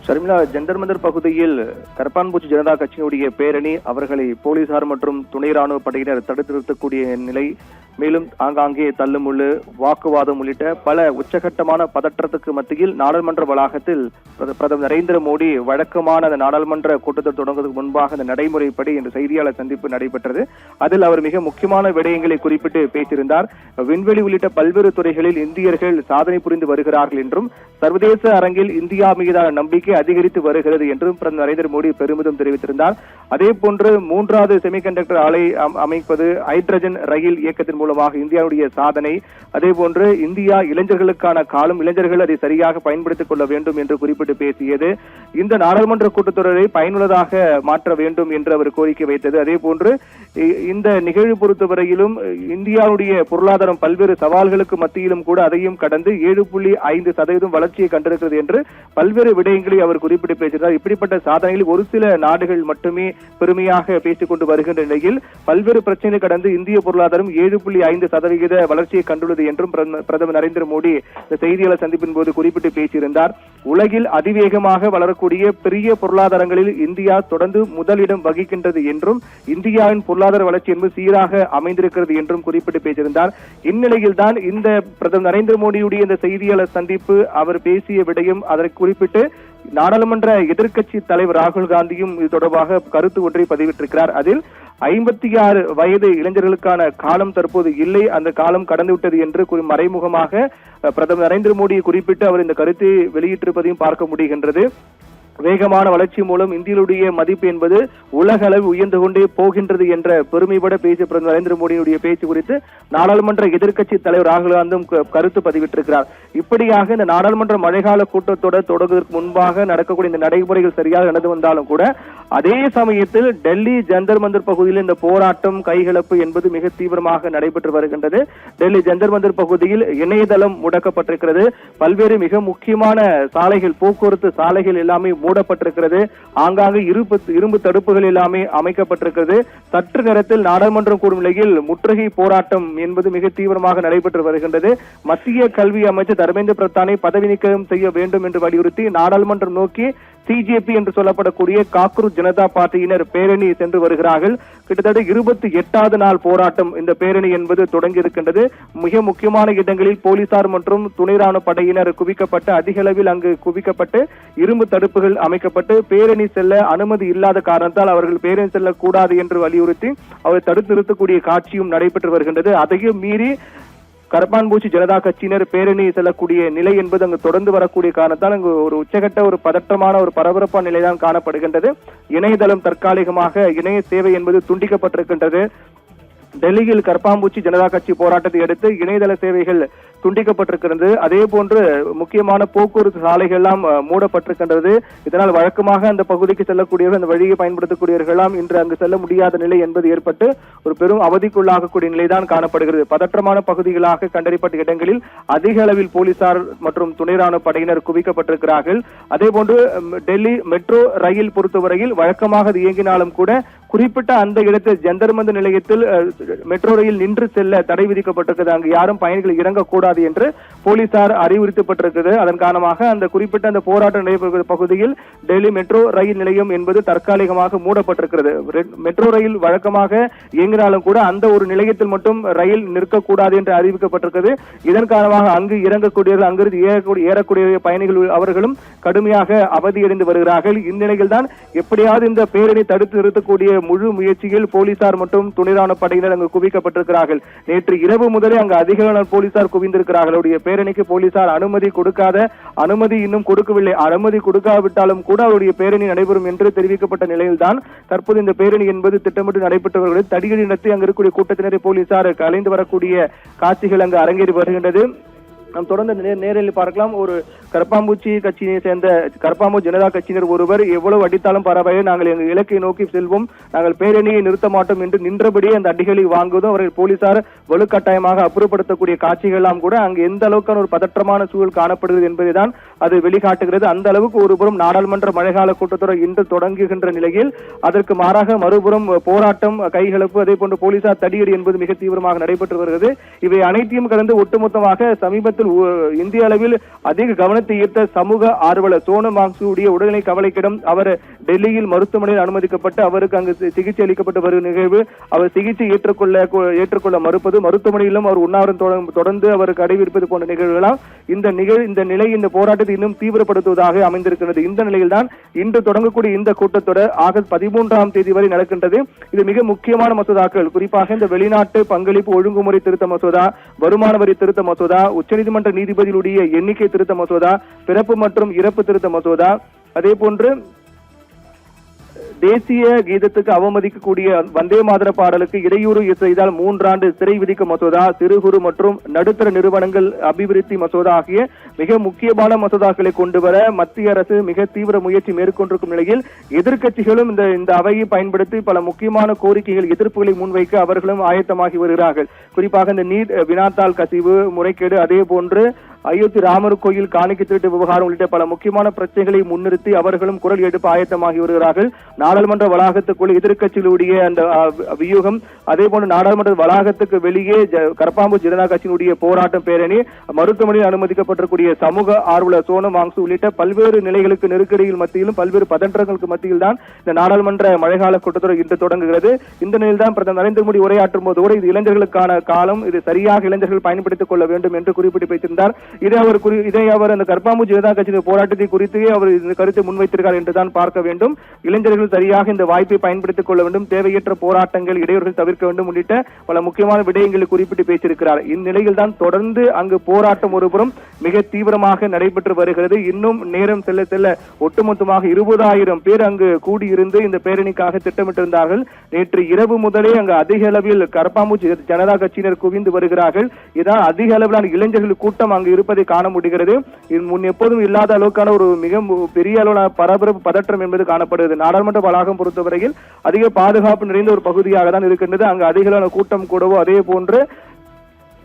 ஷர்மிளா, ஜந்தர் மந்தர் பகுதியில் கரப்பான்பூச்சி ஜனதா கட்சியினுடைய பேரணி அவர்களை போலீசார் மற்றும் துணை ராணுவ படையினர் தடுத்து நிறுத்தக்கூடிய நிலை, மேலும் ஆங்காங்கே தள்ளுமுள்ளு, வாக்குவாதம் உள்ளிட்ட பல உச்சகட்டமான பதற்றத்துக்கு மத்தியில் நாடாளுமன்ற வளாகத்தில் பிரதமர் நரேந்திர மோடி வழக்கமான அந்த நாடாளுமன்ற கூட்டத்தை தொடங்குவதற்கு முன்பாக அந்த நடைமுறைப்படி இந்த செய்தியாளர் சந்திப்பு நடைபெற்றது. அதில் அவர் மிக முக்கியமான விடயங்களை குறிப்பிட்டு பேசியிருந்தார். விண்வெளி உள்ளிட்ட பல்வேறு துறைகளில் இந்தியர்கள் சாதனை புரிந்து வருகிறார்கள் என்றும் சர்வதேச அரங்கில் இந்தியா மீதான நம்பிக்கை அதிகரித்து வருகிறது என்றும் பிரதமர் நரேந்திர மோடி பெருமிதம் தெரிவித்திருந்தார். அதே போன்று 3வது செமிகண்டக்டர் ஆலை அமைப்பது, ஹைட்ரஜன் ரயில் இயக்கத்தின் மூலமாக இந்தியாவுடைய சாதனை, அதே போன்று இந்தியா இளைஞர்களுக்கான காலம், இளைஞர்கள் அதை சரியாக பயன்படுத்திக் கொள்ள வேண்டும் என்று குறிப்பிட்டு பேசியது. இந்த நாடாளுமன்ற கூட்டத்தொடரை பயனுள்ளதாக மாற்ற வேண்டும் என்று அவர் கோரிக்கை வைத்தது. அதே போன்று இந்த நிகழ்வு பொறுத்தவரையிலும் இந்தியாவுடைய பொருளாதாரம் பல்வேறு சவால்களுக்கு மத்தியிலும் கூட அதையும் கடந்து 7.5% வளர்ச்சியை கண்டிருக்கிறது என்று பல்வேறு விடயங்களை அவர் குறிப்பிட்டு பேசினார். இப்படிப்பட்ட சாதனைகளில் ஒரு சில நாடுகள் மட்டுமே பெருமையாக பேசிக் கொண்டு வருகின்ற நிலையில் பல்வேறு பிரச்சனைகளை கடந்து இந்திய பொருளாதாரம் 7.5% வளர்ச்சியை கண்டுள்ளது என்றும் பிரதமர் நரேந்திர மோடி செய்தியாளர் சந்திப்பின் போது குறிப்பிட்டு பேசியிருந்தார். உலகில் அதிவேகமாக வளரக்கூடிய பெரிய பொருளாதாரங்களில் இந்தியா தொடர்ந்து முதலிடம் வகிக்கின்றது என்றும் இந்தியாவின் பொருளாதார வளர்ச்சி என்பது சீராக அமைந்திருக்கிறது என்றும் குறிப்பிட்டு பேசியிருந்தார். இந்நிலையில்தான் இந்த பிரதமர் நரேந்திர மோடியுடைய இந்த செய்தியாளர் சந்திப்பு அவர் பேசிய விடயம், அதற்கு குறிப்பிட்டு நாடாளுமன்ற எதிர்க்கட்சி தலைவர் ராகுல் காந்தியும் இது தொடர்பாக கருத்து ஒன்றை பதிவிட்டிருக்கிறார். அதில் 56 வயது இளைஞர்களுக்கான காலம் தற்போது இல்லை, அந்த காலம் கடந்துவிட்டது என்று மறைமுகமாக பிரதமர் நரேந்திர மோடியை குறிப்பிட்டு அவர் இந்த கருத்தை வெளியிட்டிருப்பதையும் பார்க்க முடிகின்றது. வேகமான வளர்ச்சி மூலம் இந்தியாவுடைய மதிப்பு என்பது உலக அளவு உயர்ந்து கொண்டே போகின்றது என்ற பெருமைப்பட பேசிய பிரதமர் நரேந்திர மோடியுடைய பேச்சு குறித்து நாடாளுமன்ற எதிர்க்கட்சி தலைவர் ராகுல் காந்தும் கருத்து பதிவிட்டிருக்கிறார். இப்படியாக இந்த நாடாளுமன்ற மழைக்கால கூட்டத்தொடர் தொடங்குவதற்கு முன்பாக நடக்கக்கூடிய இந்த நடைமுறைகள் சரியாக நடந்து வந்தாலும் கூட அதே சமயத்தில் டெல்லி ஜந்தர் மந்தர் பகுதியில் இந்த போராட்டம், கைகலப்பு என்பது மிக தீவிரமாக நடைபெற்று வருகின்றது. டெல்லி ஜந்தர் மந்தர் பகுதியில் இணையதளம் முடக்கப்பட்டிருக்கிறது. பல்வேறு மிக முக்கியமான சாலைகள், போக்குவரத்து சாலைகள் எல்லாமே மூடப்பட்டிருக்கிறது. ஆங்காங்கே இரும்பு தடுப்புகள் எல்லாமே அமைக்கப்பட்டிருக்கிறது. சற்று நேரத்தில் நாடாளுமன்றம் கூடும் நிலையில் முற்றுகை போராட்டம் என்பது மிக தீவிரமாக நடைபெற்று வருகின்றது. மத்திய கல்வி அமைச்சர் தர்மேந்திர பிரதானை பதவி நீக்கம் செய்ய வேண்டும் என்று வலியுறுத்தி நாடாளுமன்றம் நோக்கி சிஜேபி என்று சொல்லப்படக்கூடிய காக்ரோச் ஜனதா பார்ட்டியினர் பேரணி சென்று வருகிறார்கள். கிட்டத்தட்ட 28வது நாள் போராட்டம் இந்த பேரணி என்பது தொடங்கி இருக்கின்றது. மிக முக்கியமான இடங்களில் போலீசார் மற்றும் துணை ராணுவ படையினர் குவிக்கப்பட்டு, அதிக அளவில் அங்கு குவிக்கப்பட்டு இரும்பு தடுப்புகள் அமைக்கப்பட்டு பேரணி செல்ல அனுமதி இல்லாத காரணத்தால் அவர்கள் பேரணி செல்லக்கூடாது என்று வலியுறுத்தி அவரை தடுத்து நிறுத்தக்கூடிய காட்சியும் நடைபெற்று வருகின்றது. அதையும் மீறி கரப்பான்பூச்சி ஜனதா கட்சியினர் பேரணி செல்லக்கூடிய நிலை என்பது அங்கு தொடர்ந்து வரக்கூடிய காரணத்தால் அங்கு ஒரு உச்சகட்ட ஒரு பதற்றமான ஒரு பரபரப்பான நிலைதான் காணப்படுகின்றது. இணையதளம் தற்காலிகமாக இணைய சேவை என்பது துண்டிக்கப்பட்டிருக்கின்றது. டெல்லியில் கரப்பான்பூச்சி ஜனதா கட்சி போராட்டத்தை அடுத்து இணையதள சேவைகள் துண்டிக்கப்பட்டிருக்கிறது. அதே போன்று முக்கியமான போக்குவரத்து சாலைகள் எல்லாம் மூடப்பட்டிருக்கின்றது. இதனால் வழக்கமாக அந்த பகுதிக்கு செல்லக்கூடியவர்கள், அந்த வழியை பயன்படுத்தக்கூடியவர்கள் எல்லாம் இன்று அங்கு செல்ல முடியாத நிலை என்பது ஏற்பட்டு ஒரு பெரும் அவதிக்குள்ளாகக்கூடிய நிலைதான் காணப்படுகிறது. பதற்றமான பகுதிகளாக கண்டறியப்பட்ட இடங்களில் அதிக அளவில் போலீசார் மற்றும் துணை ராணுவ படையினர் குவிக்கப்பட்டிருக்கிறார்கள். அதே போன்று டெல்லி மெட்ரோ ரயில் பொறுத்தவரையில் வழக்கமாக அது இயங்கினாலும் கூட குறிப்பிட்ட அந்த இடத்தில் ஜந்தர் மந்தர் நிலையத்தில் மெட்ரோ ரயில் நின்று செல்ல தடை விதிக்கப்பட்டிருக்கிறது. அங்கு யாரும் பயணிகள் இறங்கக்கூடாது என்று போலீசார் அறிவுறுத்தப்பட்டிருக்கிறது. அதன் காரணமாக அந்த குறிப்பிட்ட அந்த போராட்டம் நடைபெறும் பகுதியில் டெல்லி மெட்ரோ ரயில் நிலையம் என்பது தற்காலிகமாக மூடப்பட்டிருக்கிறது. மெட்ரோ ரயில் வழக்கமாக இயங்கினாலும் கூட அந்த ஒரு நிலையத்தில் மட்டும் ரயில் நிற்கக்கூடாது என்று அறிவிக்கப்பட்டிருக்கிறது. இதன் காரணமாக அங்கு இறங்கக்கூடியவர்கள், அங்கிருந்து ஏறக்கூடிய பயணிகள் அவர்களும் கடுமையாக அவதியடைந்து வருகிறார்கள். இந்நிலையில் தான் எப்படியாவது இந்த பேரணி தடுத்து நிறுத்தக்கூடிய முழு முயற்சியில் போலீசார் மற்றும் துணை ராணுவ படையினர் அங்கு குவிக்கப்பட்டிருக்கிறார்கள். நேற்று இரவு முதலே அங்கு அதிக போலீசார் குவிந்திருக்கிறார்கள். பேரணிக்கு போலீசார் அனுமதி இன்னும் கொடுக்கவில்லை. அனுமதி கொடுக்காவிட்டாலும் கூட அவருடைய பேரணி நடைபெறும் என்று தெரிவிக்கப்பட்ட நிலையில்தான் தற்போது இந்த பேரணி என்பது திட்டமிட்டு நடைபெற்றவர்கள் தடியடி நடத்தி அங்கு இருக்கக்கூடிய கூட்டத்தினரை போலீசார் கலைந்து வரக்கூடிய காட்சிகள் அங்கு அரங்கேறி வருகின்றது. நாம் தொடர்ந்து நேரில் பார்க்கலாம். ஒரு கரப்பாம்பூச்சி கட்சியை சேர்ந்த கரப்பாம்பூச்சி ஜனதா கட்சியினர் ஒருவர் எவ்வளவு அடித்தாலும் பரவாயில்லை, நாங்கள் எங்கள் இலக்கை நோக்கி செல்வோம், நாங்கள் பேரணியை நிறுத்த மாட்டோம் என்று நின்றபடியே அந்த அடிகளை வாங்குவதும் அவர்கள் போலீசார் வலுக்கட்டாயமாக அப்புறப்படுத்தக்கூடிய காட்சிகள் எல்லாம் கூட அங்கு எந்த அளவுக்கான ஒரு பதற்றமான சூழல் காணப்படுகிறது என்பதைதான் அது வெளிக்காட்டுகிறது. அந்த அளவுக்கு ஒருபுறம் நாடாளுமன்ற மழைக்கால கூட்டத்தொடர் இன்று தொடங்குகின்ற நிலையில் அதற்கு மாறாக மறுபுறம் போராட்டம், கைகலப்பு, அதே போன்று போலீசார் தடியடி என்பது மிக தீவிரமாக நடைபெற்று வருகிறது. இவை அனைத்தையும் கடந்து ஒட்டுமொத்தமாக சமீபத்தில் சமீபத்தில் இந்திய அளவில் அதிக கவனத்தை ஈர்த்த சமூக ஆர்வலர் சோனம் வாங்சுடைய உடல்நிலை கவலைக்கிடம் அவர் டெல்லியில் மருத்துவமனையில் அனுமதிக்கப்பட்டு அவருக்கு அங்கு சிகிச்சை அளிக்கப்பட்டு வரும் நிகழ்வு. அவர் சிகிச்சை ஏற்றுக்கொள்ள மறுப்பது, மருத்துவமனையிலும் அவர் உண்ணாவிரம் தொடர்ந்து அவர் கடைபிடிப்பது போன்ற நிகழ்வுகளால் இந்த போராட்டத்தை இன்னும் தீவிரப்படுத்துவதாக அமைந்திருக்கிறது. இந்த நிலையில்தான் இன்று தொடங்கக்கூடிய இந்த கூட்டத்தொடர் ஆகஸ்ட் 13ஆம் தேதி வரை நடக்கின்றது. இது மிக முக்கியமான மசோதாக்கள், குறிப்பாக இந்த வெளிநாட்டு பங்களிப்பு ஒழுங்குமுறை திருத்த மசோதா, வருமான வரி திருத்த மசோதா, உச்சநீதிமன்ற நீதிபதிகளுடைய எண்ணிக்கை திருத்த மசோதா, பிறப்பு மற்றும் இறப்பு திருத்த மசோதா, அதே போன்று தேசிய கீதத்துக்கு அவமதிக்கக்கூடிய வந்தே மாதர பாடலுக்கு இடையூறு செய்தால் 3 ஆண்டு சிறை விதிக்கும் மசோதா, சிறு குறு மற்றும் நடுத்தர நிறுவனங்கள் அபிவிருத்தி மசோதா ஆகிய மிக முக்கியமான மசோதாக்களை கொண்டு வர மத்திய அரசு மிக தீவிர முயற்சி மேற்கொண்டிருக்கும் நிலையில் எதிர்க்கட்சிகளும் இந்த அவையை பயன்படுத்தி பல முக்கியமான கோரிக்கைகள், எதிர்ப்புகளை முன்வைக்க அவர்களும் ஆயத்தமாகி வருகிறார்கள். குறிப்பாக இந்த நீட் வினாத்தாள் கசிவு முறைகேடு, அதே போன்று அயோத்தி ராமர் கோயில் காணிக்கை திருட்டு விவகாரம் உள்ளிட்ட பல முக்கியமான பிரச்சனைகளை முன்னிறுத்தி அவர்களும் குரல் எடுப்பு ஆயத்தமாகி வருகிறார்கள். நாடாளுமன்ற வளாகத்துக்குள் எதிர்க்கட்சிகளுடைய அந்த வியூகம், அதே போன்று நாடாளுமன்ற வளாகத்துக்கு வெளியே கரப்பாம்பூச்சி ஜனதா கட்சியினுடைய போராட்டம் பேரணி, மருத்துவமனையில் அனுமதிக்கப்பட்டிருக்கூடிய சமூக ஆர்வலர் சோனம் வாங்சு உள்ளிட்ட பல்வேறு நிலைகளுக்கு நெருக்கடியில் மத்தியிலும் பல்வேறு பதற்றங்களுக்கு மத்தியில் தான் இந்த நாடாளுமன்ற மழைக்கால கூட்டத்தொடர் இன்று தொடங்குகிறது. இந்த நிலையில் தான் பிரதமர் நரேந்திர மோடி உரையாற்றும் போதோடு இது இளைஞர்களுக்கான காலம், இது சரியாக இளைஞர்கள் பயன்படுத்திக் கொள்ள வேண்டும் என்று குறிப்பிட்டு வைத்திருந்தார். இதை அவர் அந்த கரப்பாம்பூச்சி ஜனதா கட்சியின் போராட்டத்தை குறித்து அவர் இந்த கருத்தை முன்வைத்திருக்கார் என்றுதான் பார்க்க வேண்டும். இளைஞர்கள் சரியாக இந்த வாய்ப்பை பயன்படுத்திக் கொள்ள வேண்டும், தேவையற்ற போராட்டங்கள், இடையூறுகள் தவிர்க்க வேண்டும் உள்ளிட்ட பல முக்கியமான விடயங்களை குறிப்பிட்டு பேசியிருக்கிறார். இந்நிலையில் தான் தொடர்ந்து அங்கு போராட்டம் ஒருபுறம் மிக தீவிரமாக நடைபெற்று வருகிறது. இன்னும் நேரம் செல்ல செல்ல ஒட்டுமொத்தமாக 20,000 பேர் அங்கு கூடியிருந்து இந்த பேரணிக்காக திட்டமிட்டிருந்தார்கள். நேற்று இரவு முதலே அங்கு அதிக அளவில் கரப்பாம்பூச்சி ஜனதா கட்சியினர் குவிந்து வருகிறார்கள். இதான் அதிக அளவிலான இளைஞர்கள் கூட்டம் அங்கு இருப்பதை காண முடிகிறது. முன் எப்போதும் இல்லாத அளவுக்கான ஒரு மிக பெரிய அளவிலான பரபரப்பு, பதற்றம் என்பது காணப்படுகிறது. நாடாளுமன்ற வளாகம் பொறுத்தவரையில் அதிக பாதுகாப்பு நிறைந்த ஒரு பகுதியாக தான் இருக்கின்றது. அங்கு அதிக அளவான கூட்டம் கூடவோ அதே போன்று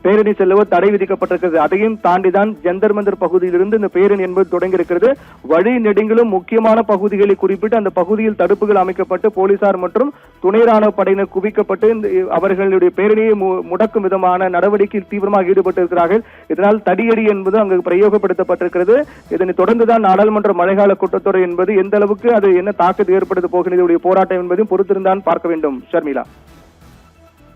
பேரணி செல்லவோ தடை விதிக்கப்பட்டிருக்கிறது. அதையும் தாண்டிதான் ஜந்தர் மந்தர் பகுதியிலிருந்து இந்த பேரணி என்பது தொடங்கி இருக்கிறது. வழி நெடுங்கிலும் முக்கியமான பகுதிகளை குறிப்பிட்டு அந்த பகுதியில் தடுப்புகள் அமைக்கப்பட்டு போலீசார் மற்றும் துணை ராணுவ படையினர் குவிக்கப்பட்டு அவர்களுடைய பேரணியை முடக்கும் விதமான நடவடிக்கையில் தீவிரமாக ஈடுபட்டிருக்கிறார்கள். இதனால் தடியடி என்பது அங்கு பிரயோகப்படுத்தப்பட்டிருக்கிறது. இதனை தொடர்ந்துதான் நாடாளுமன்ற மழைக்கால கூட்டத்தொடர் என்பது எந்த அளவுக்கு அது என்ன தாக்கத்தை ஏற்படுத்த போகிறது போராட்டம் என்பதையும் பொறுத்திருந்தான் பார்க்க வேண்டும். ஷர்மிளா.